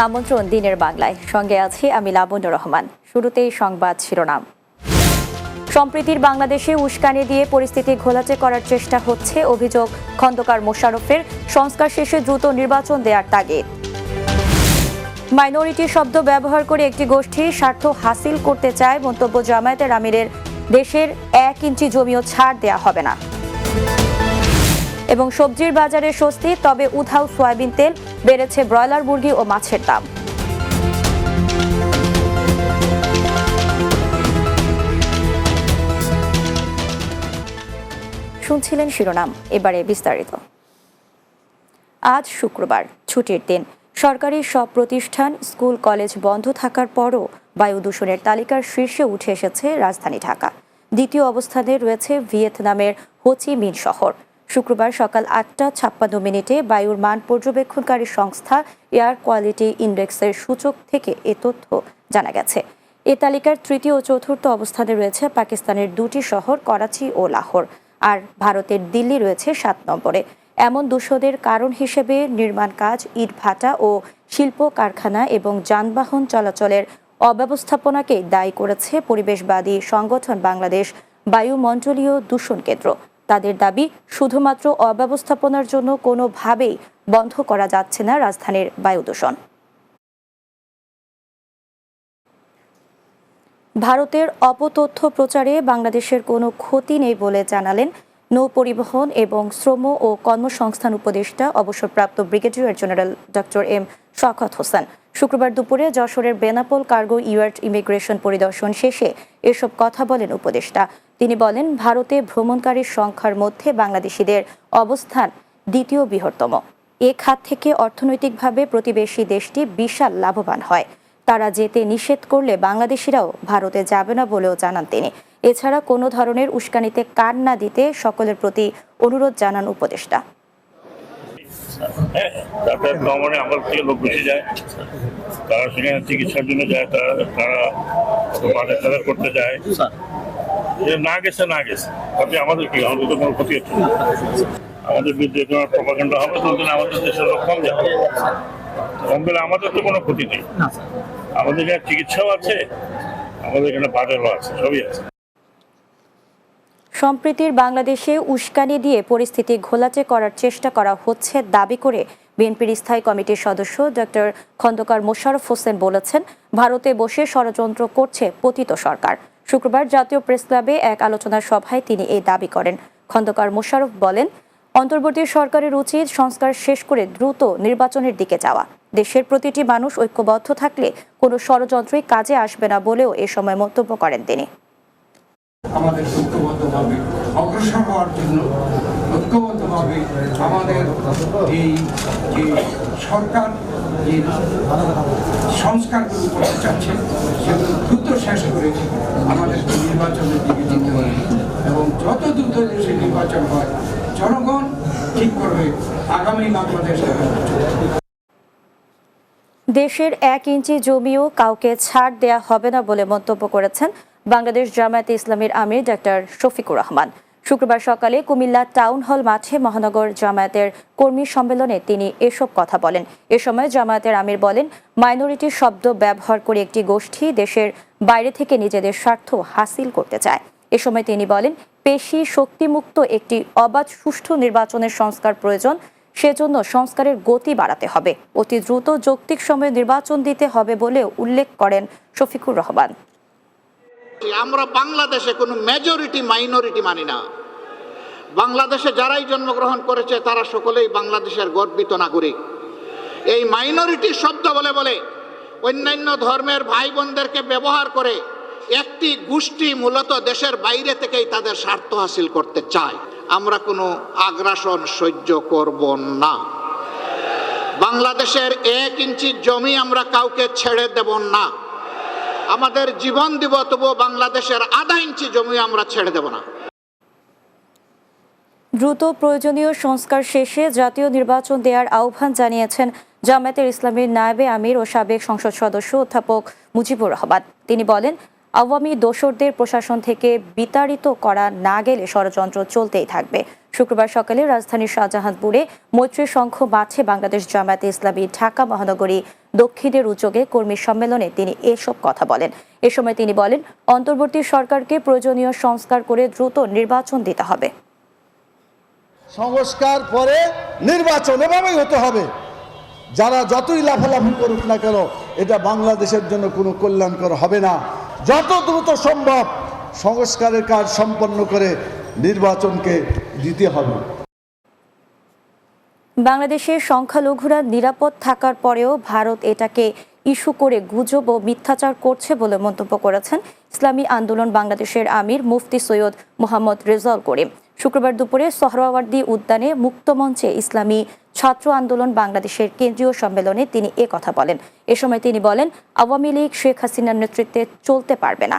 আমন্ত্রণ দিনের বাংলায়, সঙ্গে আছি আমি লাবণ্য রহমান। শুরুতেই সংবাদ শিরোনাম। সম্প্রীতির বাংলাদেশে উস্কানি দিয়ে পরিস্থিতি ঘোলাটে করার চেষ্টা হচ্ছে, অভিযোগ খন্দকার মোশাররফের। সংস্কার শেষে দ্রুত নির্বাচন দেওয়ার তাগিদ। মাইনরিটি শব্দ ব্যবহার করে একটি গোষ্ঠী স্বার্থ হাসিল করতে চায়, মন্তব্য জামায়াতের আমিরের। দেশের 1 ইঞ্চি জমিও ছাড় দেয়া হবে না। এবং সবজির বাজারে স্বস্তি, তবে উধাও সয়াবিন তেল, বেড়েছে ব্রয়লার মুরগি ও মাছের দাম। শুনছিলেন শিরোনাম, এবারে বিস্তারিত। আজ শুক্রবার, ছুটির দিন। সরকারি সব প্রতিষ্ঠান, স্কুল, কলেজ বন্ধ থাকার পরও বায়ু দূষণের তালিকার শীর্ষে উঠে এসেছে রাজধানী ঢাকা। দ্বিতীয় অবস্থানে রয়েছে ভিয়েতনামের হো চি মিন শহর। শুক্রবার সকাল 8:56 বায়ুর মান পর্যবেক্ষণকারী সংস্থা এয়ার কোয়ালিটি ইন্ডেক্সের সূচক থেকে এ তথ্য জানা গেছে। এ তালিকার তৃতীয় ও চতুর্থ অবস্থানে রয়েছে পাকিস্তানের 2টি শহর, করাচি ও লাহোর, আর ভারতের দিল্লি রয়েছে 7 নম্বরে। এমন দূষণের কারণ হিসেবে নির্মাণ কাজ, ইটভাটা ও শিল্প কারখানা এবং যানবাহন চলাচলের অব্যবস্থাপনাকে দায়ী করেছে পরিবেশবাদী সংগঠন বাংলাদেশ বায়ুমণ্ডলীয় দূষণ কেন্দ্র। তাদের দাবি, শুধুমাত্র অব্যবস্থাপনার জন্য কোনোভাবেই বন্ধ করা যাচ্ছে না রাজধানীর বায়ু দূষণ। ভারতের অপতথ্য প্রচারে বাংলাদেশের কোনো ক্ষতি নেই বলে জানালেন নৌ পরিবহন এবং শ্রম ও কর্মসংস্থান উপদেষ্টা, অবসরপ্রাপ্ত brigadier general doctor M Shawkat Hossain. শুক্রবার দুপুরে যশোরের বেনাপোল কার্গো ইয়ার্ড ইমিগ্রেশন পরিদর্শন শেষে এসব কথা বলেন উপদেষ্টা। তিনি বলেন, ভারতে ভ্রমণকারীর সংখ্যার মধ্যে বাংলাদেশিদের অবস্থান দ্বিতীয় বৃহত্তম। এ খাত থেকে অর্থনৈতিকভাবে প্রতিবেশী দেশটি বিশাল লাভবান হয়। তারা যেতে নিষেধ করলে বাংলাদেশিরাও ভারতে যাবে না বলেও জানান তিনি। এছাড়া কোনো ধরনের উস্কানিতে কান না দিতে সকলের প্রতি অনুরোধ জানান উপদেষ্টা। আমার থেকে লোক বেশি যায়, তারা সেখানে চিকিৎসার জন্য যায়, তারা করতে যায়, না গেছে তাতে আমাদের কি, আমাদের তো কোনো ক্ষতি হচ্ছে না। আমাদের বিরুদ্ধে প্রপাগান্ডা হবে, তখন আমাদের দেশের লোক কম যাবে, কম গেলে আমাদের তো কোনো ক্ষতি নেই। আমাদের এখানে চিকিৎসাও আছে, আমাদের এখানে বাজারও আছে, সবই আছে। সম্প্রীতির বাংলাদেশে উস্কানি দিয়ে পরিস্থিতি ঘোলাটে করার চেষ্টা করা হচ্ছে দাবি করে বিএনপির স্থায়ী কমিটির সদস্য ডক্টর খন্দকার মোশাররফ হোসেন বলেছেন, ভারতে বসে ষড়যন্ত্র করছে পতিত সরকার। শুক্রবার জাতীয় প্রেসক্লাবে এক আলোচনা সভায় তিনি এই দাবি করেন। খন্দকার মোশাররফ বলেন, অন্তর্বর্তী সরকারের উচিত সংস্কার শেষ করে দ্রুত নির্বাচনের দিকে যাওয়া। দেশের প্রতিটি মানুষ ঐক্যবদ্ধ থাকলে কোনো ষড়যন্ত্রই কাজে আসবে না বলেও এ সময় মন্তব্য করেন তিনি। আমাদের ঐক্যবদ্ধভাবে অগ্রসর হওয়ার জন্য ঐক্যবদ্ধভাবে আমাদের এই যে সরকার যে সংস্কারগুলো করতে চাচ্ছে সেগুলো দ্রুত শেষ করে আমাদের নির্বাচনের দিকে যেতে হবে, এবং যত দ্রুত দেশে নির্বাচন হয় জনগণ ঠিক করবে আগামী বাংলাদেশ। দেশের 1 ইঞ্চি জমিও কাউকে ছাড় দেয়া হবে না বলে মন্তব্য করেছেন বাংলাদেশ জামায়াতে ইসলামীর আমির ডক্টর শফিকুর রহমান। শুক্রবার সকালে কুমিল্লা টাউন হল মাঠে মহানগর জামায়াতের কর্মী সম্মেলনে তিনি এসব কথা বলেন। এ সময় জামায়াতের আমির বলেন, মাইনরিটি শব্দ ব্যবহার করে একটি গোষ্ঠী দেশের বাইরে থেকে নিজেদের স্বার্থ হাসিল করতে চায়। এ সময় তিনি বলেন, পেশি শক্তিমুক্ত একটি অবাধ সুষ্ঠু নির্বাচনের সংস্কার প্রয়োজন। সেজন্য সংস্কারের গতি বাড়াতে হবে, অতি দ্রুত যৌক্তিক সময়ে নির্বাচন দিতে হবে বলে উল্লেখ করেন শফিকুর রহমান। আমরা বাংলাদেশে কোনো মেজরিটি মাইনরিটি মানি না। বাংলাদেশে যারাই জন্মগ্রহণ করেছে তারা সকলেই বাংলাদেশের গর্বিত নাগরিক। এই মাইনরিটি শব্দ বলে বলে অন্যান্য ধর্মের ভাই বোনদেরকে ব্যবহার করে একটি গোষ্ঠী মূলত দেশের বাইরে থেকেই তাদের স্বার্থ হাসিল করতে চায়। আমরা কোনো আগ্রাসন সহ্য করব না। বাংলাদেশের 1 ইঞ্চি জমি আমরা কাউকে ছেড়ে দেব না। আমাদের জীবন দিব, তবুও বাংলাদেশের আধা ইঞ্চি জমি আমরা ছেড়ে দেব না। দ্রুত প্রয়োজনীয় সংস্কার শেষে জাতীয় নির্বাচন দেওয়ার আহ্বান জানিয়েছেন জামায়াতের ইসলামীর নায়েবে আমির ও সাবেক সংসদ সদস্য অধ্যাপক মুজিবুর রহমান। তিনি বলেন, আওয়ামী দোসরদের প্রশাসন থেকে বিতাড়িত করা না গেলে ষড়যন্ত্র চলতেই থাকবে। শুক্রবার সকালে রাজধানীর শাহজাহানপুরে মৈত্রী সংঘ মাঠে বাংলাদেশ জামায়াতে ইসলামী ঢাকা মহানগরী দক্ষিণের উদ্যোগে কর্মী সম্মেলনে তিনি এসব কথা বলেন। এ সময় তিনি বলেন, অন্তর্বর্তী সরকারকে প্রয়োজনীয় সংস্কার করে দ্রুত নির্বাচন দিতে হবে। সংস্কার পরে নির্বাচন এভাবেই হতে হবে। যারা যতই লাফালাফি করুক না কেন, এটা বাংলাদেশের জন্য কোনো কল্যাণকর হবে না। যত দ্রুত সম্ভব সংস্কারের কাজ সম্পন্ন করে নির্বাচনকে দিতে হবে। বাংলাদেশের সংখ্যালঘুরা নিরাপদ থাকার পরেও ভারত এটাকে ইস্যু করে গুজব ও মিথ্যাচার করছে বলে মন্তব্য করেছেন ইসলামী আন্দোলন বাংলাদেশের আমির মুফতি সৈয়দ মোহাম্মদ রেজাউল করিম। শুক্রবার দুপুরে সোহরাওয়ার্দী উদ্যানে মুক্তমঞ্চে ইসলামী ছাত্র আন্দোলন বাংলাদেশের কেন্দ্রীয় সম্মেলনে তিনি কথা বলেন। এ সময় তিনি বলেন, আওয়ামী লীগ শেখ হাসিনার নেতৃত্বে চলতে পারবে না।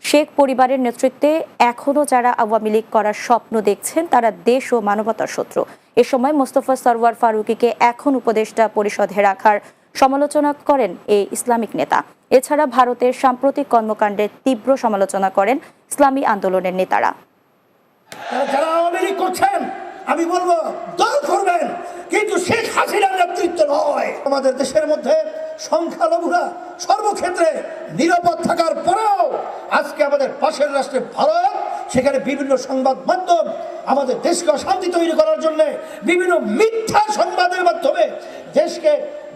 শেখ পরিবারের নেতৃত্বে এখনও যারা আওয়ামী লীগ করার স্বপ্ন দেখছেন তারা দেশ ও মানবতার শত্রু। এ সময় মোস্তফা সরওয়ার ফারুকীকে এখন উপদেষ্টা পরিষদে রাখার সমালোচনা করেন এই ইসলামিক নেতা। এছাড়া ভারতের সাম্প্রতিক কর্মকাণ্ডের তীব্র সমালোচনা করেন ইসলামী আন্দোলনের নেতারা। যারা আওয়ামী লীগ করছেন, আমি বলবো দল করবেন, কিন্তু শেখ হাসিনার নেতৃত্ব নয়। আমাদের দেশের মধ্যে সংখ্যালঘুরা সর্বক্ষেত্রে নিরাপদ থাকার পরেও আজকে আমাদের পাশের রাষ্ট্রে ভারত, সেখানে বিভিন্ন সংবাদ মাধ্যম আমাদের দেশকে অশান্তি তৈরি করার জন্য বিভিন্ন মিথ্যা সংবাদের মাধ্যমে দেশকে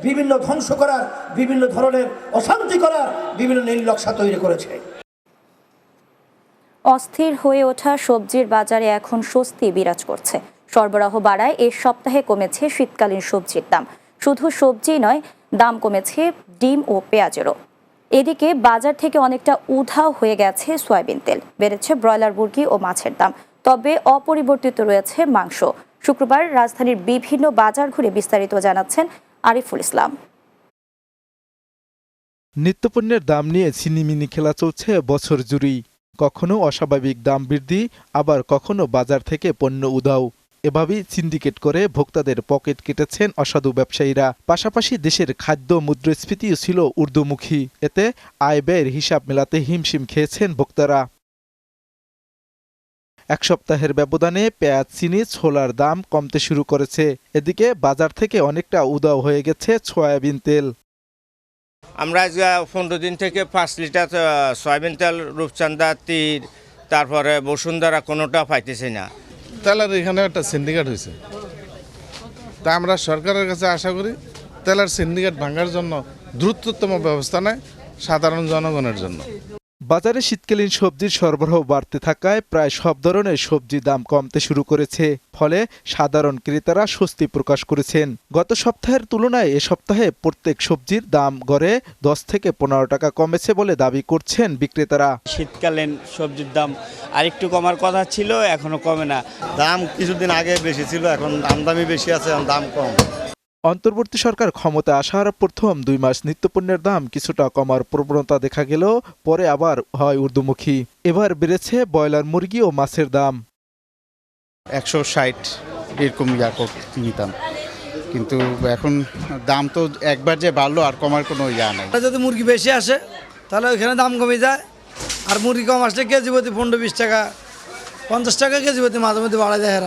বিভিন্ন ধ্বংস করার, বিভিন্ন ধরনের অশান্তি করার বিভিন্ন নীলনকশা তৈরি করেছে। অস্থির হয়ে ওঠা সবজির বাজারে এখন স্বস্তি বিরাজ করছে। সরবরাহ বাড়ায় এ সপ্তাহে কমেছে শীতকালীন সবজির দাম। শুধু সবজি নয়, দাম কমেছে ডিম ও পেঁয়াজেরও। এদিকে বাজার থেকে অনেকটা উধাও হয়ে গেছে সয়াবিন তেল, বেড়েছে ব্রয়লার মুরগি ও মাছের দাম, তবে অপরিবর্তিত রয়েছে মাংস। শুক্রবার রাজধানীর বিভিন্ন বাজার ঘুরে বিস্তারিত জানাচ্ছেন আরিফুল ইসলাম। নিত্যপণ্যের দাম নিয়ে ছিনিমিনি খেলা চলছে বছর জুড়েই। কখনো অস্বাভাবিক দাম বৃদ্ধি, আবার কখনো বাজার থেকে পণ্য উধাও। এভাবেই সিন্ডিকেট করে ভোক্তাদের পকেট কেটেছেন অসাধু ব্যবসায়ীরা। পাশাপাশি দেশের খাদ্য মুদ্রাস্ফীতিও ছিল ঊর্ধ্বমুখী। এতে আয় ব্যয়ের হিসাব মেলাতে হিমশিম খেয়েছেন ভোক্তারা। এক সপ্তাহের ব্যবধানে পেঁয়াজ, চিনি, ছোলার দাম কমতে শুরু করেছে। এদিকে বাজার থেকে অনেকটা উধাও হয়ে গেছে সয়াবিন তেল। আমরা 15 দিন থেকে 5 লিটার সয়াবিন তেল, রূপচান্দা, তীর, তারপরে বসুন্ধরা কোনোটা পাইতেছি না। তেলের এখানে একটা সিন্ডিকেট হয়েছে, তা আমরা সরকারের কাছে আশা করি তেলের সিন্ডিকেট ভাঙার জন্য দ্রুততম ব্যবস্থা নেয় সাধারণ জনগণের জন্য। বাজারে শীতকালীন সবজির সরবরাহ বাড়তে থাকায় প্রায় সব ধরনের সবজির দাম কমতে শুরু করেছে। ফলে সাধারণ ক্রেতারা স্বস্তি প্রকাশ করেছেন। গত সপ্তাহের তুলনায় এ সপ্তাহে প্রত্যেক সবজির দাম গড়ে 10 থেকে 15 টাকা কমেছে বলে দাবি করছেন বিক্রেতারা। শীতকালীন সবজির দাম আরেকটু কমার কথা ছিল, এখনো কমে না। দাম কিছুদিন আগে বেশি ছিল, এখন আমদানি বেশি আছে, দাম কম। অন্তর্বর্তী সরকার ক্ষমতায় আসার প্রথম 2 মাস নিত্যপণ্যের দাম কিছুটা কমার প্রবণতা দেখা গেলেও পরে আবার হয় ঊর্ধ্বমুখী। এবার বেড়েছে ব্রয়লার মুরগি ও মাছের দাম। 160 এরকম নিতাম, কিন্তু এখন দাম তো একবার যে বাড়লো আর কমার কোনো নাই। যদি মুরগি বেশি আসে তাহলে ওইখানে দাম কমে যায়, আর মুরগি কম আসলে কেজি প্রতি 15-20 টাকা, 50 টাকা কেজি প্রতি মাঝে মধ্যে বাড়া যায়।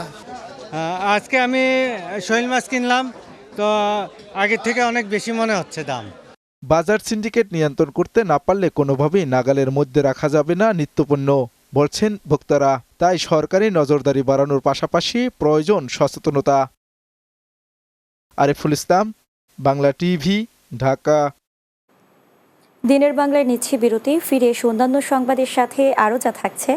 আজকে আমি শৈল মাছ কিনলাম, তো আগের থেকে অনেক বেশি মনে হচ্ছে দাম। বাজার সিন্ডিকেট নিয়ন্ত্রণ করতে না পারলে কোনোভাবেই নাগালের মধ্যে রাখা যাবে না নিত্যপণ্য, বলছেন ভোক্তারা। তাই সরকারি নজরদারি বাড়ানোর পাশাপাশি প্রয়োজন সচেতনতা। আরিফুল ইসলাম, বাংলা টিভি, ঢাকা। দিনের বাংলায় নিচ্ছি বিরতি। ফিরে এসে অন্যান্য সংবাদের সাথে আরও যা থাকছে।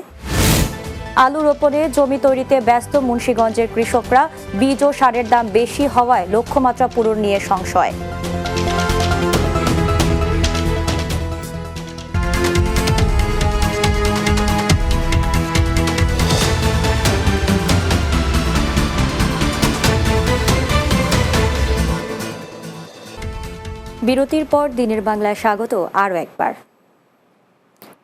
আলু রোপণে জমি তৈরিতে ব্যস্ত মুন্সিগঞ্জের কৃষকরা। বীজ ও সারের দাম বেশি হওয়ায় লক্ষ্যমাত্রা পূরণ নিয়ে সংশয়। বিরতির পর দিনের বাংলায় স্বাগত আরও একবার।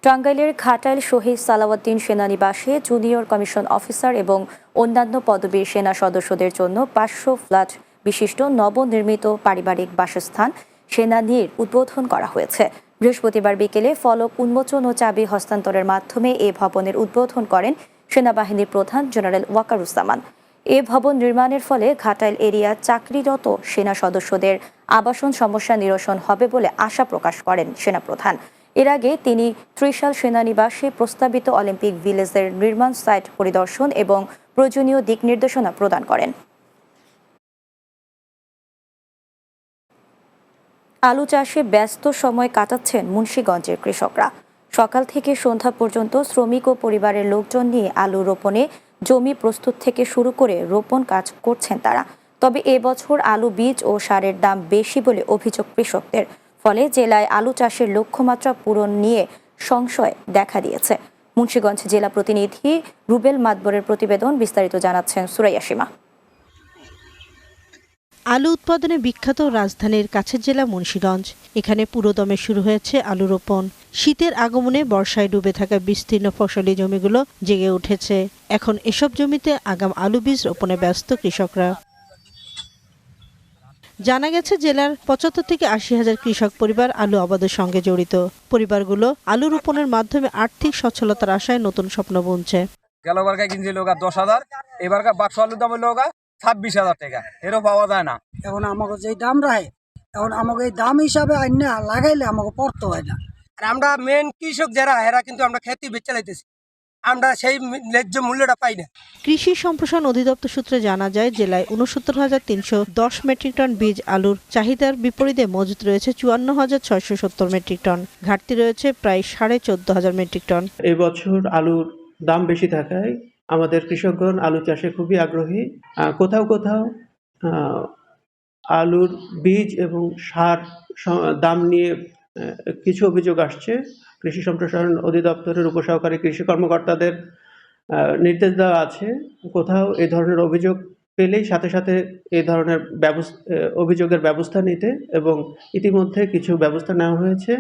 টাঙ্গাইলের ঘাটাইল শহীদ সালাউদ্দিন সেনানিবাসে জুনিয়র কমিশন অফিসার এবং অন্যান্য পদবীর সেনা সদস্যদের জন্য 500 ফ্ল্যাট বিশিষ্ট নবনির্মিত পারিবারিক বাসস্থান সেনানির উদ্বোধন করা হয়েছে। বৃহস্পতিবার বিকেলে ফলক উন্মোচন ও চাবি হস্তান্তরের মাধ্যমে এ ভবনের উদ্বোধন করেন সেনাবাহিনীর প্রধান জেনারেল ওয়াকারুজ্জামান। এ ভবন নির্মাণের ফলে ঘাটাইল এরিয়া চাকরিরত সেনা সদস্যদের আবাসন সমস্যা নিরসন হবে বলে আশা প্রকাশ করেন সেনাপ্রধান। এর আগে তিনি ত্রিশাল সেনানিবাসে প্রস্তাবিত অলিম্পিক ভিলেজের নির্মাণ সাইট পরিদর্শন এবং প্রয়োজনীয় দিক নির্দেশনা প্রদান করেন। আলু চাষে ব্যস্ত সময় কাটাচ্ছেন মুন্সিগঞ্জের কৃষকরা। সকাল থেকে সন্ধ্যা পর্যন্ত শ্রমিক ও পরিবারের লোকজন নিয়ে আলু রোপণে জমি প্রস্তুত থেকে শুরু করে রোপণ কাজ করছেন তারা। তবে এবছর আলু বীজ ও সারের দাম বেশি বলে অভিযোগ কৃষকদের। ফলে জেলায় আলু চাষের লক্ষ্যমাত্রা পূরণ নিয়ে সংশয় দেখা দিয়েছে। মুন্সিগঞ্জ জেলা প্রতিনিধি রুবেল মাতবরের প্রতিবেদন, বিস্তারিত জানাচ্ছেন সুরাইয়া সীমা। আলু উৎপাদনে বিখ্যাত রাজধানীর কাছের জেলা মুন্সিগঞ্জ। এখানে পুরোদমে শুরু হয়েছে আলু রোপণ। শীতের আগমনে বর্ষায় ডুবে থাকা বিস্তীর্ণ ফসলি জমিগুলো জেগে উঠেছে। এখন এসব জমিতে আগাম আলু বীজ রোপণে ব্যস্ত কৃষকরা। জানা গেছে জেলার ৭৫ থেকে ৮০ হাজার কৃষক পরিবার আলু আবাদের সঙ্গে জড়িত। পরিবারগুলো আলু রোপণের মাধ্যমে আর্থিক সচ্ছলতার আশায় নতুন স্বপ্ন বুনছে। গেলবার কিনছে লোক ১০,০০০, এবার বাক্স আলুর দাম হলো ২৬,০০০ টাকা, এরও পাওয়া যায় না। এখন আমাকে যে দাম রাখে, এখন আমাকে এই দাম হিসাবে আইনা লাগাইলে আমাকে পড়তে হয় না। আর আমরা মেন কৃষক যারা, এরা কিন্তু আমরা খেতে বেচে লাইতেছি, আমরা সেই ন্যায্য মূল্যটা পাই না। কৃষি সম্প্রসারণ অধিদপ্তর সূত্রে জানা যায় জেলায় ৬৯,৩১০ মেট্রিক টন বীজ আলুর চাহিদার বিপরীতে মজুত রয়েছে ৫৪,৬৭০ মেট্রিক টন। ঘাটতি রয়েছে প্রায় ১৪,৫০০ মেট্রিক টন। এই বছর আলুর দাম বেশি থাকায় আমাদের কৃষকগণ আলু চাষে খুবই আগ্রহী। কোথাও কোথাও আলুর বীজ এবং সার দাম নিয়ে কিছু অভিযোগ আসছে। কৃষি সম্প্রসারণ অধিদপ্তরের উপসহকারী কৃষি কর্মকর্তাদের নির্দেশ দেওয়া আছে, কোথাও এই ধরনের অভিযোগ পেলেই সাথে সাথে এই ধরনের অভিযোগের ব্যবস্থা নিতে, এবং ইতিমধ্যে কিছু ব্যবস্থা নেওয়া হয়েছে।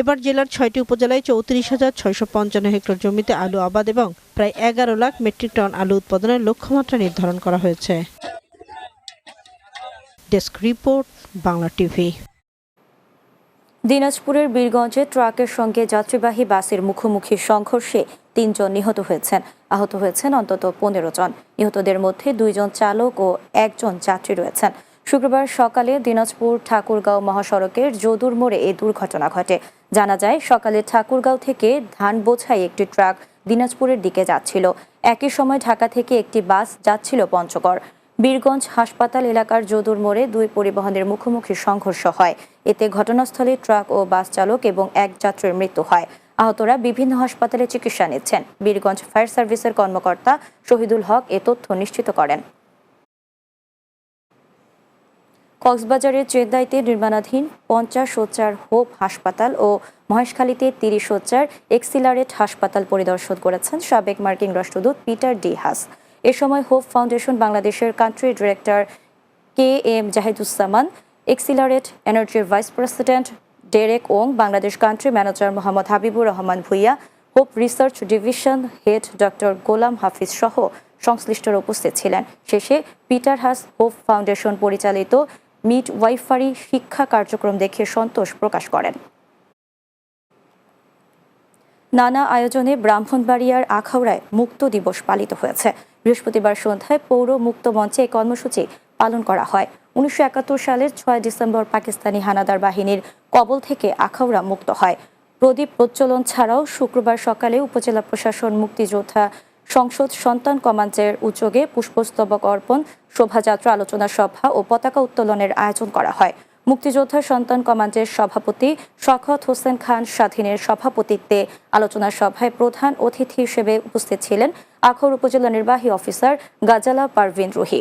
এবার জেলার ৬টি উপজেলায় ৩৪,৬৫৫ হেক্টর জমিতে আলু আবাদ এবং প্রায় ১১ লাখ মেট্রিক টন আলু উৎপাদনের লক্ষ্যমাত্রা নির্ধারণ করা হয়েছে। Desk report, Bangla TV. দিনাজপুরের বীরগঞ্জে ট্রাকের সঙ্গে যাত্রীবাহী বাসের মুখোমুখি সংঘর্ষে ৩ জন নিহত হয়েছেন। আহত হয়েছেন অন্তত ১৫ জন। নিহতদের মধ্যে ২ জন চালক ও ১ জন যাত্রী রয়েছেন। শুক্রবার সকালে দিনাজপুর ঠাকুরগাঁও মহাসড়কের যদুর মোড়ে এই দুর্ঘটনা ঘটে। জানা যায় সকালে ঠাকুরগাঁও থেকে ধান বোঝাই একটি ট্রাক দিনাজপুরের দিকে যাচ্ছিল। একই সময় ঢাকা থেকে একটি বাস যাচ্ছিল পঞ্চগড়। বীরগঞ্জ হাসপাতাল এলাকার যদুর মোড়ে ২ পরিবহনের মুখোমুখি সংঘর্ষ হয়। এতে ঘটনাস্থলে ট্রাক ও বাস চালক এবং ১ যাত্রীর মৃত্যু হয়। আহতরা বিভিন্ন হাসপাতালে চিকিৎসা নিচ্ছেন। বীরগঞ্জ ফায়ার সার্ভিসের কর্মকর্তা শহীদুল হক এ তথ্য নিশ্চিত করেন। কক্সবাজারের চেদ্দাইতে নির্মাণাধীন ৫০ শয্যার হোপ হাসপাতাল ও মহেশখালীতে ৩০ শয্যার এক্সিলারেট হাসপাতাল পরিদর্শন করেছেন সাবেক মার্কিন রাষ্ট্রদূত পিটার ডি হাস। এ সময় হোপ ফাউন্ডেশন বাংলাদেশের country director KM Jahiduzzaman, accelerate এনার্জির vice president Derek Ong, Bangladesh country manager Mohammad Habibur Rahman Bhuiyan, hope research division head doctor Golam Hafiz সহ সংশ্লিষ্টরা উপস্থিত ছিলেন। শেষে পিটার হাস হোপ ফাউন্ডেশন পরিচালিত মিডওয়াইফারি শিক্ষা কার্যক্রম দেখে সন্তোষ প্রকাশ করেন। নানা আয়োজনে ব্রাহ্মণবাড়িয়ার আখাউড়ায় মুক্ত দিবস পালিত হয়েছে। বৃহস্পতিবার সন্ধ্যায় পৌর মুক্ত মঞ্চে এই কর্মসূচি পালন করা হয়। ১৯৭১ সালের ৬ ডিসেম্বর পাকিস্তানি হানাদার বাহিনীর কবল থেকে আখাউড়া মুক্ত হয়। প্রদীপ প্রজ্বলন ছাড়াও শুক্রবার সকালে উপজেলা প্রশাসন মুক্তিযোদ্ধা সংসদ সন্তান কমান্ডের উদ্যোগে পুষ্পস্তবক অর্পণ, শোভাযাত্রা, আলোচনা সভা ও পতাকা উত্তোলনের আয়োজন করা হয়। মুক্তিযোদ্ধা সন্তান কমান্ডের সভাপতি শওকত হোসেন খান স্বাধীনের সভাপতিত্বে আলোচনা সভায় প্রধান অতিথি হিসেবে উপস্থিত ছিলেন আখাউড়া উপজেলা নির্বাহী অফিসার গাজালা পারভিন রুহি।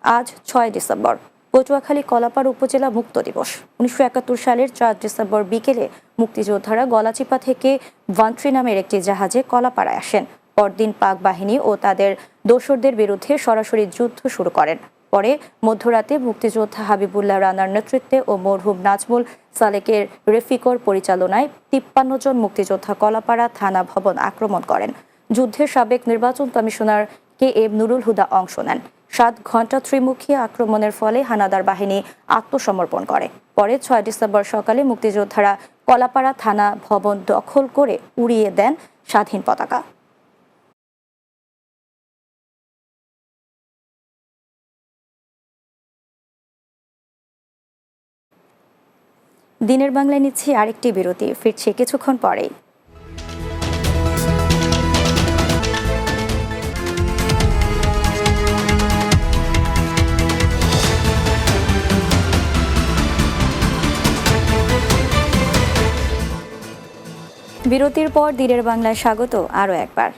আজ ৬ ডিসেম্বর পটুয়াখালী কলাপাড়া উপজেলা মুক্ত দিবস। ১৯৭১ সালের ৪ ডিসেম্বর বিকেলে মুক্তিযোদ্ধারা গলাচিপা থেকে ভান্ট্রি নামের একটি জাহাজে কলাপাড়ায় আসেন। পরদিন পাক বাহিনী ও তাদের দোসরদের বিরুদ্ধে সরাসরি যুদ্ধ শুরু করেন। পরে মধ্যরাতে মুক্তিযোদ্ধা হাবিবুল্লাহ রানার নেতৃত্বে ও মরহুম নাজমুল সালেকের রেফিকর পরিচালনায় ৫৩ জন মুক্তিযোদ্ধা কলাপাড়া থানা ভবন আক্রমণ করেন। যুদ্ধে সাবেক নির্বাচন কমিশনার KM নুরুল হুদা অংশ নেন। 7 ঘণ্টা ত্রিমুখী আক্রমণের ফলে হানাদার বাহিনী আত্মসমর্পণ করে। পরে 6 ডিসেম্বর সকালে মুক্তিযোদ্ধারা কলাপাড়া থানা ভবন দখল করে উড়িয়ে দেন স্বাধীন পতাকা। দিনের বাংলায় নিচ্ছি আরেকটি বিরতি, ফিরছি কিছুক্ষণ পরেই। বিরতির পর দিনের বাংলায় স্বাগত আরও একবার।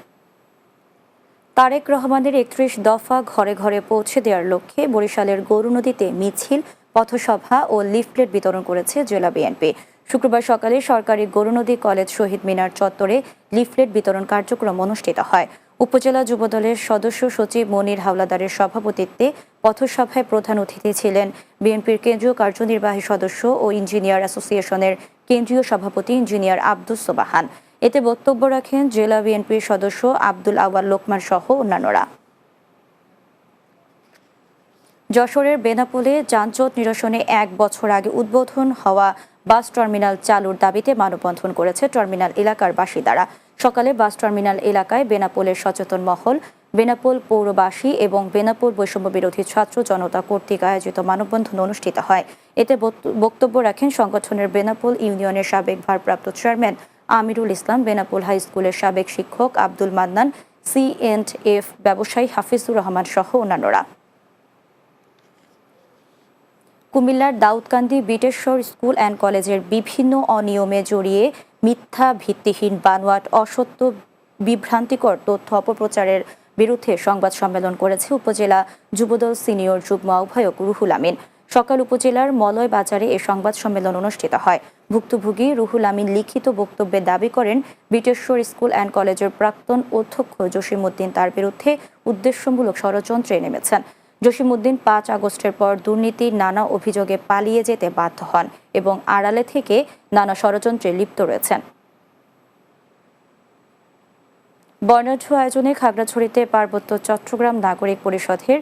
তারেক রহমানের 31 দফা ঘরে ঘরে পৌঁছে দেওয়ার লক্ষ্যে বরিশালের গরুনদীতে মিছিল, পথসভা ও লিফলেট বিতরণ করেছে জেলা বিএনপি। শুক্রবার সকালে সরকারি গরুনদী কলেজ শহীদ মিনার চত্বরে লিফলেট বিতরণ কার্যক্রম অনুষ্ঠিত হয়। উপজেলা যুবদলের সদস্য সচিব মনির হাওলাদারের সভাপতিত্বে পথসভায় প্রধান অতিথি ছিলেন বিএনপির কেন্দ্রীয় কার্যনির্বাহী সদস্য ও ইঞ্জিনিয়ার অ্যাসোসিয়েশনের কেন্দ্রীয় সভাপতি ইঞ্জিনিয়ার আব্দুস সোবাহান। এতে বক্তব্য রাখেন জেলা বিএনপির সদস্য আব্দুল আওয়াল লোকমান সহ অন্যান্যরা। যশোরের বেনাপোলে যানজট নিরসনে 1 বছর আগে উদ্বোধন হওয়া বাস টার্মিনাল চালুর দাবিতে মানববন্ধন করেছে টার্মিনাল এলাকার বাসিন্দারা। সকালে বাস টার্মিনাল এলাকায় বেনাপোলের সচেতন মহল, বেনাপোল পৌরবাসী এবং বেনাপোল বৈষম্য বিরোধী ছাত্র জনতা কর্তৃক আয়োজিত মানববন্ধন অনুষ্ঠিত হয়। এতে বক্তব্য রাখেন সংগঠনের বেনাপোল ইউনিয়নের সাবেক ভারপ্রাপ্ত চেয়ারম্যান আমিরুল ইসলাম, বেনাপোল হাই স্কুলের সাবেক শিক্ষক আব্দুল মান্নান, C&F ব্যবসায়ী হাফিজুর রহমান সহ অন্যান্যরা। কুমিল্লার দাউদকান্দি বিটেশ্বর স্কুল অ্যান্ড কলেজের বিভিন্ন অনিয়মে জড়িয়ে মিথ্যা, ভিত্তিহীন, বানোয়াট, অসত্য, বিভ্রান্তিকর তথ্য অপপ্রচারের বিরুদ্ধে সংবাদ সম্মেলন করেছে উপজেলা যুবদল সিনিয়র যুগ্ম আহ্বায়ক রুহুল আমিন। সকাল উপজেলার মলয় বাজারে এ সংবাদ সম্মেলন অনুষ্ঠিত হয়। ভুক্তভোগী রুহুল আমিন লিখিত বক্তব্যে দাবি করেন, বিটেশ্বর স্কুল অ্যান্ড কলেজের প্রাক্তন অধ্যক্ষ জসিমউদ্দিন তার বিরুদ্ধে উদ্দেশ্যমূলক ষড়যন্ত্রে নেমেছেন। জসিমউদ্দিন 5 আগস্টের পর দুর্নীতির নানা অভিযোগে পালিয়ে যেতে বাধ্য হন এবং আড়ালে থেকে নানা ষড়যন্ত্রে লিপ্ত রয়েছেন। বর্ণাঢ্য আয়োজনে খাগড়াছড়িতে পার্বত্য চট্টগ্রাম নাগরিক পরিষদের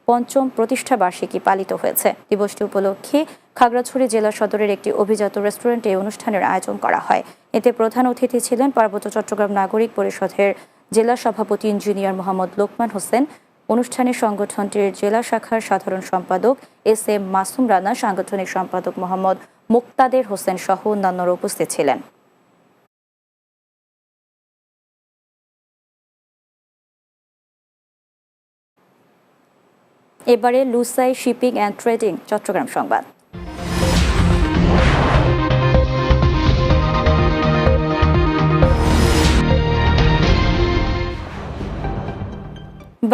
5ম প্রতিষ্ঠা বার্ষিকী পালিত হয়েছে। দিবসটি উপলক্ষে খাগড়াছড়ি জেলা সদরের একটি অভিজাত রেস্টুরেন্টে অনুষ্ঠানের আয়োজন করা হয়। এতে প্রধান অতিথি ছিলেন পার্বত্য চট্টগ্রাম নাগরিক পরিষদের জেলা সভাপতি ইঞ্জিনিয়ার মোহাম্মদ লোকমান হোসেন। অনুষ্ঠানে সংগঠনটির জেলা শাখার সাধারণ সম্পাদক SM মাসুম রানা, সাংগঠনিক সম্পাদক মোহাম্মদ মুক্তাদের হোসেন সহ অন্যান্যরা উপস্থিত ছিলেন। এবারে Lushai shipping and trading Chittagong সংবাদ।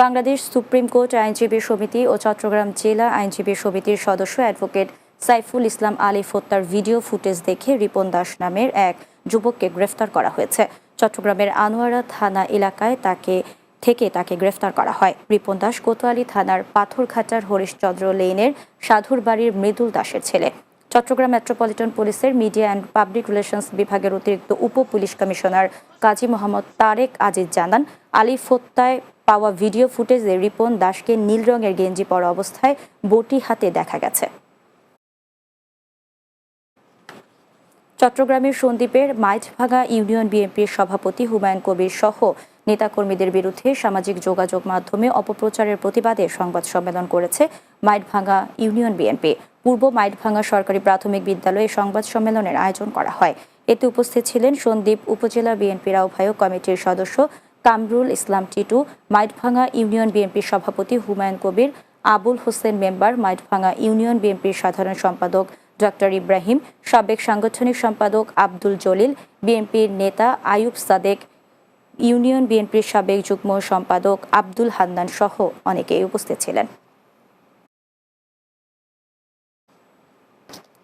বাংলাদেশ সুপ্রিম কোর্ট আইনজীবী সমিতি ও চট্টগ্রাম জেলা আইনজীবী সমিতির সদস্য অ্যাডভোকেট সাইফুল ইসলাম আলী হত্যার ভিডিও ফুটেজ দেখে রিপন দাস নামের এক যুবককে গ্রেফতার করা হয়েছে। চট্টগ্রামের আনোয়ারা থানা এলাকায় তাকে গ্রেফতার করা হয়। রিপন দাস কোতোয়ালি থানার পাথরঘাটার হরিশচন্দ্র লেনের সাধুর বাড়ির মৃদুল দাসের ছেলে। চট্টগ্রাম মেট্রোপলিটন পুলিশের মিডিয়া অ্যান্ড পাবলিক রিলেশনস বিভাগের অতিরিক্ত উপ পুলিশ কমিশনার কাজী মোহাম্মদ তারেক আজিজ জানান, আলী হত্যায় পাওয়া ভিডিও ফুটেজে রিপন দাসকে নীল রঙের গেঞ্জি পরা অবস্থায় বটি হাতে দেখা গেছে। চট্টগ্রামের সন্দ্বীপের মাইঠভাঙ্গা ইউনিয়ন বিএনপির সভাপতি হুমায়ুন কবির সহ নেতাকর্মীদের বিরুদ্ধে সামাজিক যোগাযোগ মাধ্যমে অপপ্রচারের প্রতিবাদে সংবাদ সম্মেলন করেছে মাইঠভাঙ্গা ইউনিয়ন বিএনপি। পূর্ব মাইঠভাঙ্গা সরকারি প্রাথমিক বিদ্যালয়ে সংবাদ সম্মেলনের আয়োজন করা হয়। এতে উপস্থিত ছিলেন সন্দ্বীপ উপজেলা বিএনপির আহ্বায়ক কমিটির সদস্য কামরুল ইসলাম টিটু, মাইঠভাঙ্গা ইউনিয়ন বিএনপির সভাপতি হুমায়ুন কবির, আবুল হোসেন মেম্বার, মাইঠভাঙ্গা ইউনিয়ন বিএনপির সাধারণ সম্পাদক ডক্টর ইব্রাহিম, সাবেক সাংগঠনিক সম্পাদক আব্দুল জলিল, বিএনপির নেতা আয়ুব সাদেক, ইউনিয়ন বিএনপির সাবেক যুগ্ম সম্পাদক আব্দুল হান্নান সহ অনেকেই উপস্থিত ছিলেন।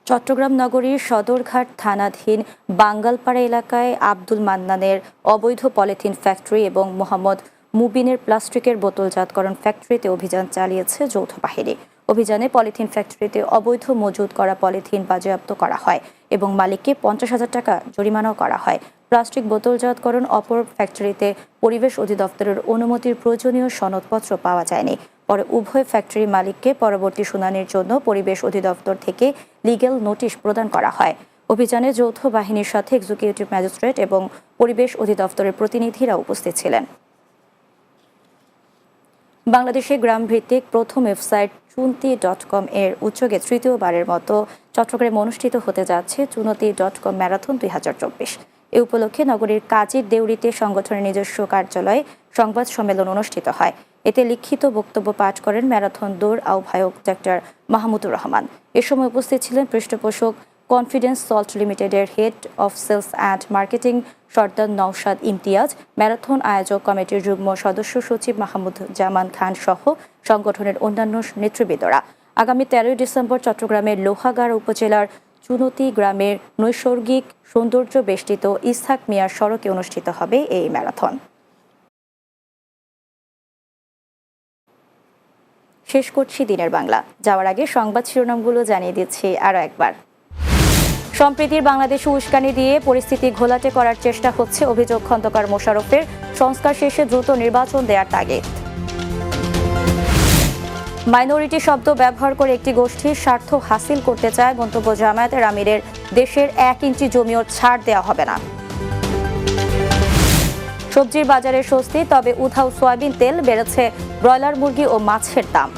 চট্টগ্রাম নগরীর সদরঘাট থানাধীন বাঙ্গালপাড়া এলাকায় আব্দুল মান্নানের অবৈধ পলিথিন ফ্যাক্টরি এবং মোহাম্মদ মুবিনের প্লাস্টিকের বোতলজাতকরণ ফ্যাক্টরিতে অভিযান চালিয়েছে যৌথ বাহিনী। অভিযানে পলিথিন ফ্যাক্টরিতে অবৈধ মজুত করা পলিথিন বাজেয়াপ্ত করা হয় এবং মালিককে 50,000 টাকা জরিমানাও করা হয়। প্লাস্টিক বোতলজাতকরণ অপর ফ্যাক্টরিতে পরিবেশ অধিদপ্তরের অনুমতির প্রয়োজনীয় সনদপত্র পাওয়া যায়নি। পরে উভয় ফ্যাক্টরি মালিককে পরবর্তী শুনানির জন্য পরিবেশ অধিদপ্তর থেকে লিগ্যাল নোটিশ প্রদান করা হয়। অভিযানে যৌথ বাহিনীর সাথে এক্সিকিউটিভ ম্যাজিস্ট্রেট এবং পরিবেশ অধিদপ্তরের প্রতিনিধিরা উপস্থিত ছিলেন। বাংলাদেশে গ্রাম ভিত্তিক প্রথম ওয়েবসাইট চুনতি.com এর উদ্যোগে তৃতীয়বারের মতো চট্টগ্রামে অনুষ্ঠিত হতে যাচ্ছে চুনতি.com ম্যারাথন 2024। এ উপলক্ষে নগরীর কাজীর দেউরিতে সংগঠনের নিজস্ব কার্যালয়ে সংবাদ সম্মেলন অনুষ্ঠিত হয়। এতে লিখিত বক্তব্য পাঠ করেন ম্যারাথন দৌড় আহ্বায়ক ডাক্তার মাহমুদুর রহমান। এ সময় উপস্থিত ছিলেন পৃষ্ঠপোষক কনফিডেন্স সল্ট লিমিটেডের head of sales and marketing Sardar Nowshad Imtiaz, marathon আয়োজক কমিটির যুগ্ম সদস্য সচিব মাহমুদ জামান খান সহ সংগঠনের অন্যান্য নেতৃবৃন্দরা। আগামী 13 ডিসেম্বর চট্টগ্রামের লোহাগাড়া উপজেলার চুনতি গ্রামের নৈসর্গিক সৌন্দর্য বেষ্টিত ইসহাক মিয়ার সড়কে অনুষ্ঠিত হবে এই ম্যারাথন। শেষ করছি দিনের বাংলা। যাওয়ার আগে সংবাদ শিরোনামগুলো জানিয়ে দিচ্ছি আরও একবার। সম্প্রীতির বাংলাদেশে উস্কানি দিয়ে পরিস্থিতি ঘোলাটে করার চেষ্টা হচ্ছে, অভিযোগ খন্দকার মোশাররফের। সংস্কার শেষে দ্রুত নির্বাচন দেওয়ার তাগিদ। মাইনরিটি শব্দ ব্যবহার করে একটি গোষ্ঠীর স্বার্থ হাসিল করতে চায় মন্তব্য জামায়াতের আমিরের। দেশের 1 ইঞ্চি জমিও ছাড় দেওয়া হবে না। সবজির বাজারে স্বস্তি, তবে উধাও সয়াবিন তেল, বেড়েছে ব্রয়লার মুরগি ও মাছের দাম।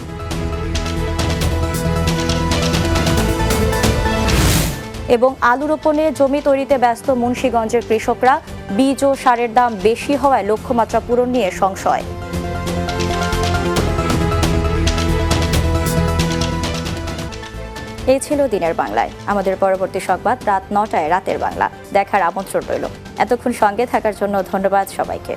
এবং আলু রোপণে জমি তৈরিতে ব্যস্ত মুন্সিগঞ্জের কৃষকরা। বীজ ও সারের দাম বেশি হওয়ায় লক্ষ্যমাত্রা পূরণ নিয়ে সংশয়। এই ছিল দিনের বাংলায়। আমাদের পরবর্তী সংবাদ রাত 9টায় রাতের বাংলা দেখার আমন্ত্রণ রইল। এতক্ষণ সঙ্গে থাকার জন্য ধন্যবাদ সবাইকে।